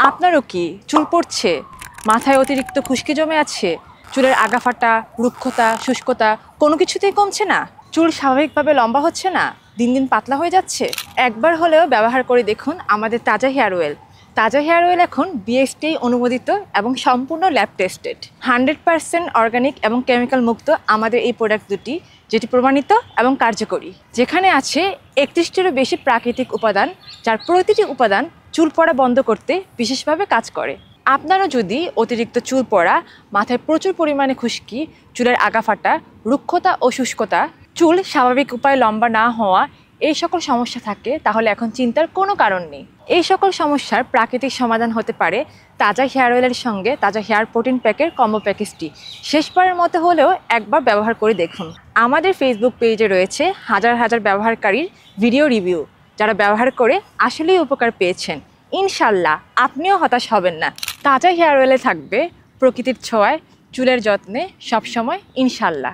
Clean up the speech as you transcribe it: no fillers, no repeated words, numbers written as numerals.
আপনারও কি চুল পড়ছে, মাথায় অতিরিক্ত খুশকি জমে আছে, চুলের আগাফাটা, রুক্ষতা, শুষ্কতা কোনো কিছুতেই কমছে না, চুল স্বাভাবিকভাবে লম্বা হচ্ছে না, দিন দিন পাতলা হয়ে যাচ্ছে? একবার হলেও ব্যবহার করে দেখুন আমাদের তাজা হেয়ার অয়েল। তাজা হেয়ার অয়েল এখন বিএসটি অনুমোদিত এবং সম্পূর্ণ ল্যাব টেস্টেড। 100% অর্গানিক এবং কেমিক্যাল মুক্ত আমাদের এই প্রোডাক্ট দুটি, যেটি প্রমাণিত এবং কার্যকরী। যেখানে আছে 31টিরও বেশি প্রাকৃতিক উপাদান, যার প্রতিটি উপাদান চুল পড়া বন্ধ করতে বিশেষভাবে কাজ করে। আপনারও যদি অতিরিক্ত চুল পড়া, মাথায় প্রচুর পরিমাণে খুশকি, চুলের আগাফাটা, রুক্ষতা ও শুষ্কতা, চুল স্বাভাবিক উপায়ে লম্বা না হওয়া, এই সকল সমস্যা থাকে, তাহলে এখন চিন্তার কোনো কারণ নেই। এই সকল সমস্যার প্রাকৃতিক সমাধান হতে পারে তাজা হেয়ার অয়েলের সঙ্গে তাজা হেয়ার প্রোটিন প্যাকের কম্বো প্যাকেজটি। শেষবারের মতো হলেও একবার ব্যবহার করে দেখুন। আমাদের ফেসবুক পেজে রয়েছে হাজার হাজার ব্যবহারকারীর ভিডিও রিভিউ, যারা ব্যবহার করে আসলেই উপকার পেয়েছেন। ইনশাল্লাহ আপনিও হতাশ হবেন না। তাজা হেয়ার অয়েলে থাকবে প্রকৃতির ছোঁয়ায় চুলের যত্নে সবসময় ইনশাল্লাহ।